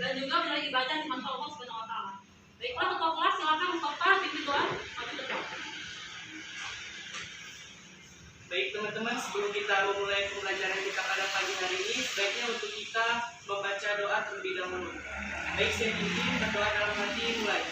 dan juga menjadi ibadah di mata Allah Subhanahu wa taala. Baiklah ketua kelas, silakan Mustafa pimpin doa maju depan. Baik teman-teman, sebelum kita memulai pembelajaran kita pada pagi hari ini, sebaiknya untuk kita membaca doa terlebih dahulu. Baik, saya pimpin berdoa dalam hati, mulai.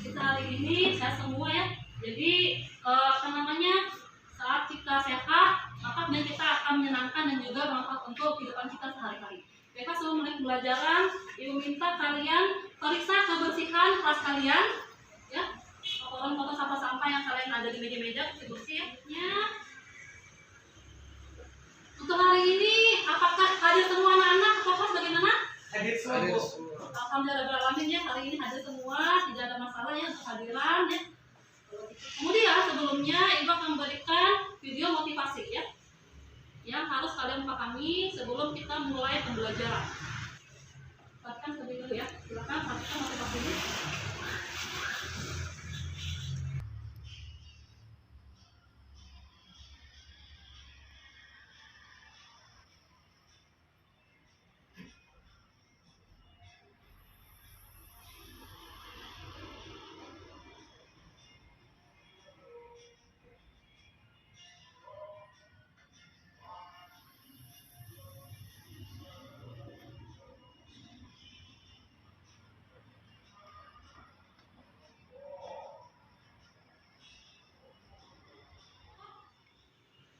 Kita hari ini sehat semua ya. Jadi saat kita sehat, maka kemudian kita akan menyenangkan dan juga bermanfaat untuk kehidupan kita sehari-hari. Baiklah, sebelum mulai pembelajaran, Ibu minta kalian periksa kebersihan kelas kalian, ya. Kotoran-kotoran sampah-sampah yang kalian ada di meja-meja bersih ya. Untuk hari ini, apakah hadir semua anak-anak? Kelas bagaimana? Hadir semua. Alhamdulillah ya, hari ini hadir semua, tidak ada masalah ya untuk hadiran ya. Kemudian sebelumnya Ibu akan memberikan video motivasi ya, yang harus kalian pahami sebelum kita mulai pembelajaran. Perhatikan terlebih dulu ya, silakan perhatikan motivasi ini.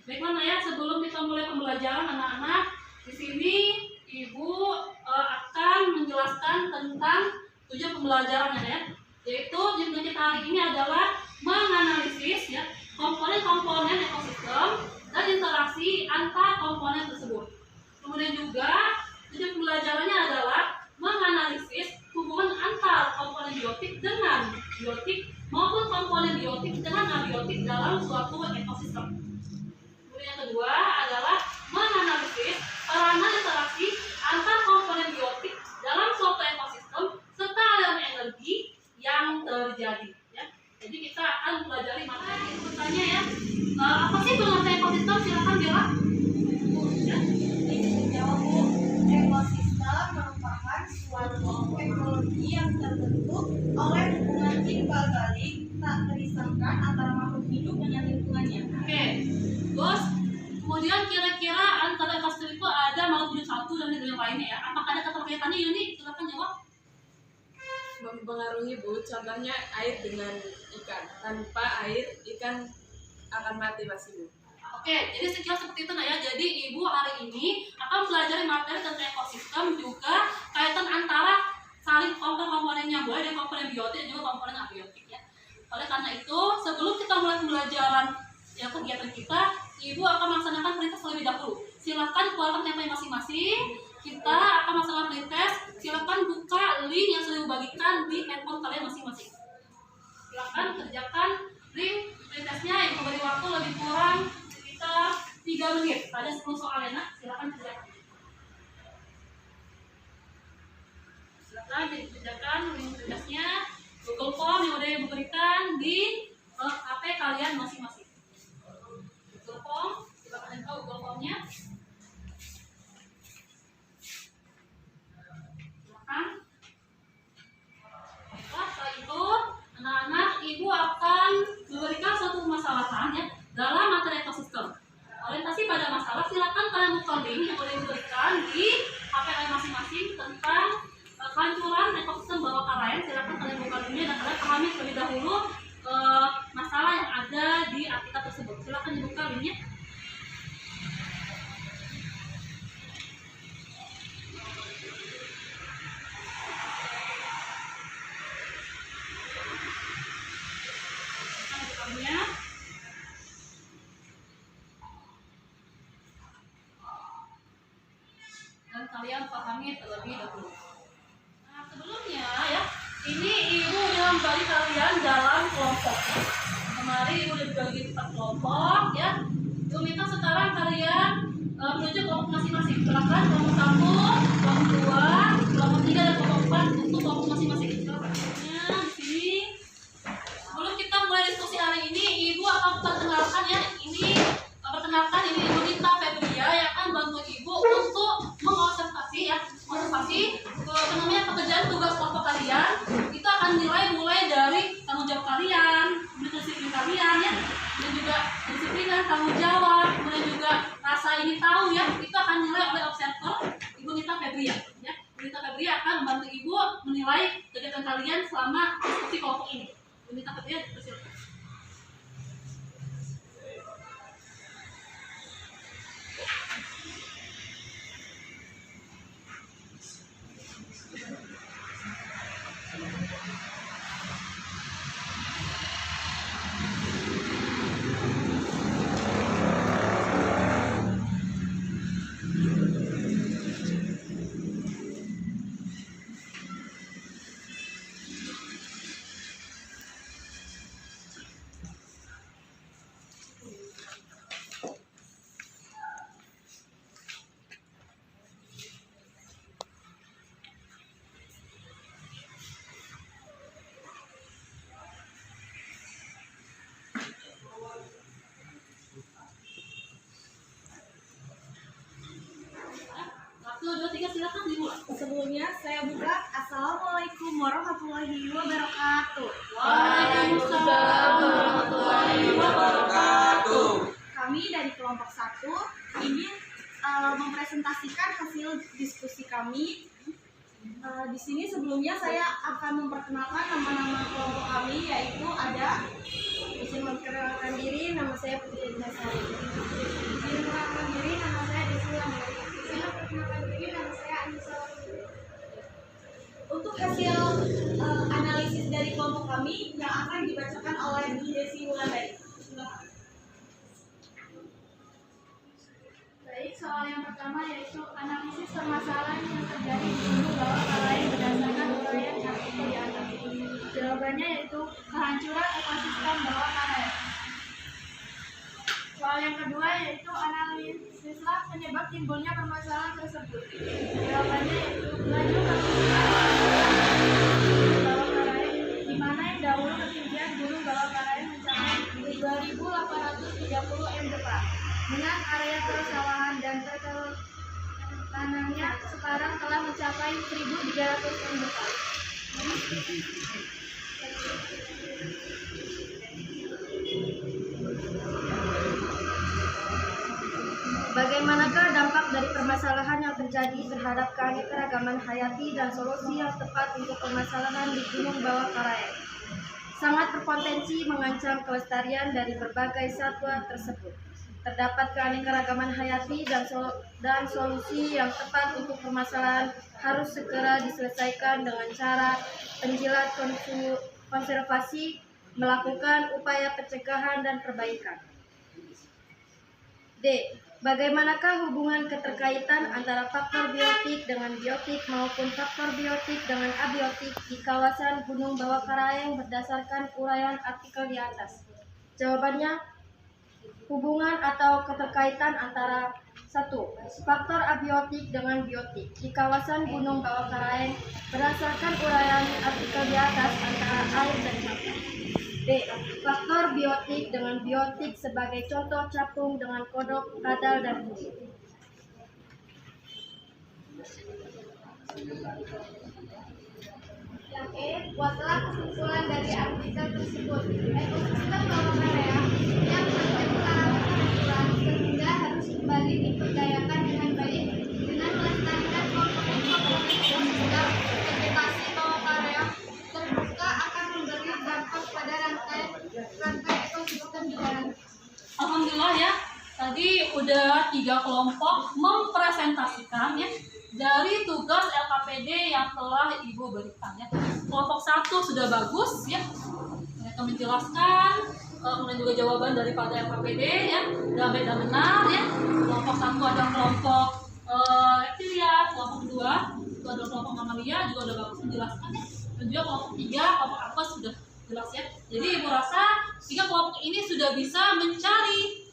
Baiklah ya, sebelum kita mulai pembelajaran anak-anak, di sini Ibu akan menjelaskan tentang tujuan pembelajarannya ya. Yaitu tujuan kita hari ini adalah menganalisis ya komponen-komponen ekosistem dan interaksi antar komponen tersebut. Kemudian juga tujuan pembelajarannya adalah menganalisis hubungan antar komponen biotik dengan biotik maupun komponen biotik dengan abiotik dalam suatu ekosistem. Yang kedua adalah menganalisis peranan interaksi antar komponen biotik dalam suatu ekosistem serta aliran energi yang terjadi. Ya. Jadi kita akan pelajari materi yang bertanya ya. Apa sih pengertian ekosistem? Silakan Bella. Ya. Jawab Bu. Ekosistem merupakan suatu ekologi yang terbentuk oleh hubungan timbal balik tak terisengkan antara makhluk hidup dengan lingkungannya. Oke. Terus kemudian kira-kira antara ekosistem itu ada makhluk hidup satu dan yang lainnya ya. Apakah ada keterkaitannya Yuni? Silakan jawab. Mempengaruhi Bu, contohnya air dengan ikan. Tanpa air ikan akan mati pasti Bu. Oke, jadi sekilas seperti itu ya. Jadi Ibu hari ini akan pelajari materi tentang ekosistem juga kaitan antara saling komponen-komponennya, boleh dari komponen biotik dan juga komponen abiotik ya. Oleh karena itu, sebelum kita mulai pembelajaran yang kegiatan kita, Ibu akan melaksanakan pretest terlebih dahulu. Silakan keluarkan template masing-masing. Kita akan melaksanakan pretest. Silakan buka link yang sudah dibagikan di handphone kalian masing-masing. Silakan kerjakan link pretestnya yang memberi waktu lebih kurang sekitar 3 menit. Ada 10 soal ya nak. Silakan kerjakan. kerjakan link tugasnya Google Form yang udah ibu berikan di HP kalian masing-masing. Google Form, coba kalian tahu Google Formnya. Silakan. Baiklah, setelah itu anak-anak ibu akan memberikan suatu permasalahan ya dalam materi ekosistem. Orientasi pada masalah, silakan kalian buka link yang udah diberikan di HP kalian masing-masing tentang kehancuran ekosistem bawah karang. Silakan kalian buka linknya dan kalian pahami terlebih dahulu masalah yang ada di artikel tersebut. Silakan dibuka linknya. Silakan dibuka linknya. Dan kalian pahami terlebih dahulu. Nah, sebelumnya ya, ini ibu yang bagi kalian dalam kelompok. Kemarin ibu udah dibagi 4 kelompok ya. Ibu minta sekarang kalian menuju kelompok masing-masing. Silakan kelompok 1, kelompok 2, kelompok 3 dan kelompok 4 untuk kelompok masing-masing. Silakan. Nah, di sini sebelum kita mulai diskusi hari ini, ibu akan perkenalkan ya. Perkenalkan ini Ibu Nita Febria yang akan bantu ibu untuk mengobservasi ya, observasi namanya pekerjaan tugas kelompok kalian. Itu akan nilai mulai dari tanggung jawab kalian, disiplin kalian ya, dan juga disiplin dan tanggung jawab, kemudian juga rasa ini tahu ya, itu akan nilai oleh observer Ibu Nita Febria ya. Ibu Nita Febria akan membantu ibu menilai kegiatan kalian selama diskusi kelompok ini. Ibu Nita Febria, silakan. Silakan dimulai. Sebelumnya saya buka. Assalamualaikum warahmatullahi wabarakatuh. Waalaikumsalam warahmatullahi wabarakatuh. Kami dari kelompok 1 ingin mempresentasikan hasil diskusi kami. Di sini sebelumnya saya akan memperkenalkan nama-nama kelompok kami, yaitu ada, izin memperkenalkan diri, nama saya Putri Indasari. Izin memperkenalkan diri, nama saya Desi Lamari. Izin memperkenalkan diri, nama saya Anissa. Untuk hasil analisis dari kelompok kami yang akan dibacakan oleh Desi Wulandari. Baik, soal yang pertama yaitu analisis permasalahan yang terjadi di gunung bawah karang berdasarkan uraian artikel di atas. Jawabannya yaitu kehancuran ekosistem bawah karang. Soal yang kedua yaitu analisislah penyebab timbulnya permasalahan tersebut. Jawabannya yaitu laju ketinggian bawah karang, di mana yang dahulu ketinggian gunung bawah karang mencapai 2.830 mdpa. Dengan area persawahan dan pertanamnya sekarang telah mencapai 1.300 mdpa. Bagaimanakah dampak dari permasalahan yang terjadi terhadap keanekaragaman hayati dan solusi yang tepat untuk permasalahan di gunung bawah karang? Sangat berpotensi mengancam kelestarian dari berbagai satwa tersebut. Terdapat keanekaragaman hayati dan solusi yang tepat untuk permasalahan harus segera diselesaikan dengan cara penjilat konservasi, melakukan upaya pencegahan dan perbaikan. D. Bagaimanakah hubungan keterkaitan antara faktor biotik dengan biotik maupun faktor biotik dengan abiotik di kawasan Gunung Bawah Karang berdasarkan uraian artikel di atas? Jawabannya, hubungan atau keterkaitan antara 1. Faktor abiotik dengan biotik di kawasan Gunung Bawah Karaeng berdasarkan uraian artikel di atas antara air dan sampah. B. Faktor biotik dengan biotik sebagai contoh capung dengan kodok, kadal, dan kulit. Yang E. Buatlah kesimpulan dari artikel tersebut. Ekosistem bawah Karaeng yang terpengaruh aturan sehingga harus kembali diperdayakan dengan baik dengan melestarikan komponen-komponen ekosistem. Vegetasi bawah Karaeng terbuka akan memberi dampak pada rantai ekosistem di dalam. Alhamdulillah ya, tadi udah 3 kelompok mempresentasikan ya dari tugas LKPD yang telah Ibu berikan ya. Kelompok 1 sudah bagus ya, mereka menjelaskan, kemudian juga jawaban daripada LKPD ya, dan benar ya. Kelompok 1 ada kelompok reptilia, kelompok 2 itu ada kelompok mamalia juga udah bagus menjelaskan ya. Dan juga kelompok 3, kelompok apa sudah jelas ya. Jadi Ibu rasa 3 kelompok ini sudah bisa mencari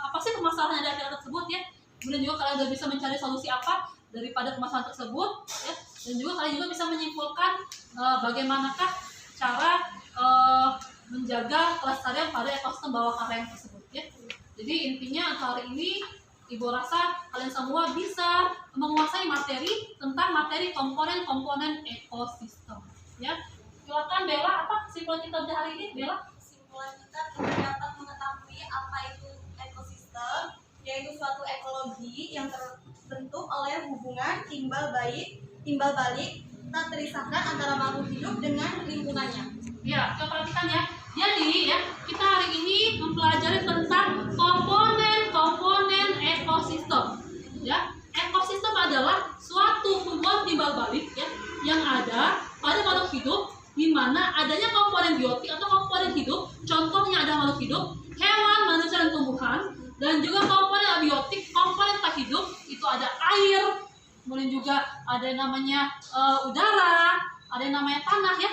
apa sih permasalahan yang ada di artikel tersebut ya. Kemudian juga kalian sudah bisa mencari solusi apa daripada permasalahan tersebut ya. Dan juga kalian juga bisa menyimpulkan bagaimanakah cara menjaga kelestarian pada ekosistem bawah Karaeng tersebut ya. Jadi intinya hari ini Ibu rasa kalian semua bisa menguasai materi tentang materi komponen-komponen ekosistem ya. Silakan Bella, apa kesimpulan kita di hari ini Bella? Kesimpulan kita dapat mengetahui apa itu ekosistem, yaitu suatu ekologi yang terbentuk oleh hubungan timbal balik tak terpisahkan antara makhluk hidup dengan lingkungannya. Ya, kita perhatikan ya. Jadi ya, kita hari ini mempelajari tentang komponen-komponen ekosistem. Ya, ekosistem adalah suatu hubungan timbal balik ya yang ada pada makhluk hidup, di mana adanya komponen biotik atau komponen hidup. Contohnya ada makhluk hidup, hewan, manusia, dan tumbuhan. Dan juga komponen abiotik, komponen tak hidup itu ada air, kemudian juga ada yang namanya udara, ada yang namanya tanah ya.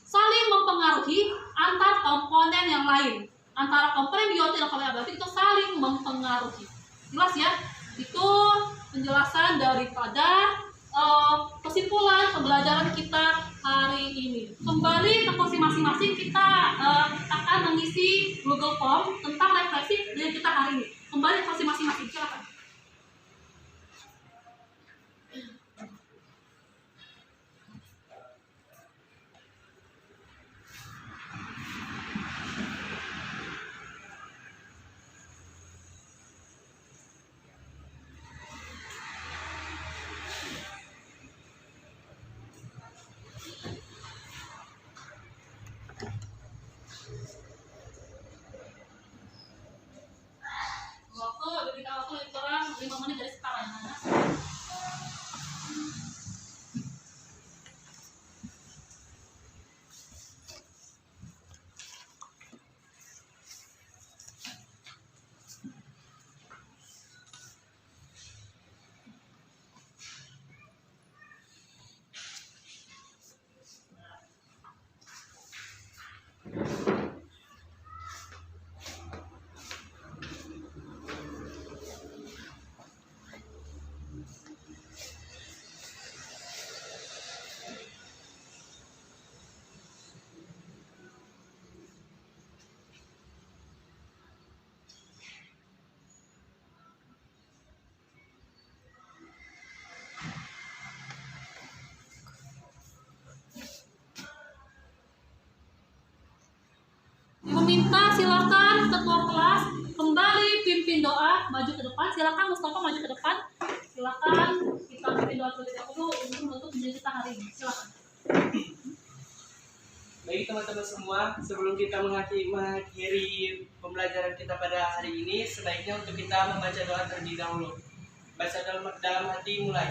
Saling mempengaruhi antar komponen yang lain. Antara komponen biotik dan komponen abiotik itu saling mempengaruhi. Jelas ya? Itu penjelasan daripada kesimpulan pembelajaran kita hari ini. Kembali ke posisi masing-masing, kita akan mengisi Google Form tentang refleksi dari kita hari ini. Kembali ke posisi masing-masing, silakan. Waktu lebih kurang 5 menit dari sekarang. Meminta silakan ketua kelas kembali pimpin doa, maju ke depan. Silakan Mustafa maju ke depan. Silakan kita pimpin doa terlebih dahulu untuk menutup pendidikan kita hari ini. Silakan. Baik teman-teman semua, sebelum kita mengakhiri pembelajaran kita pada hari ini, sebaiknya untuk kita membaca doa terlebih dahulu. Baca dalam hati, mulai.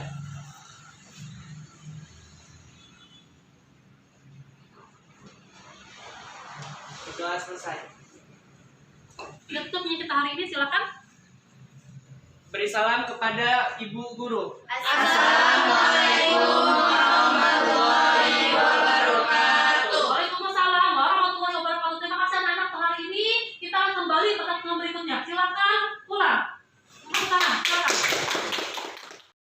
Doa selesai. Tutupnya kita hari ini, silakan. Beri salam kepada Ibu Guru. Assalamualaikum.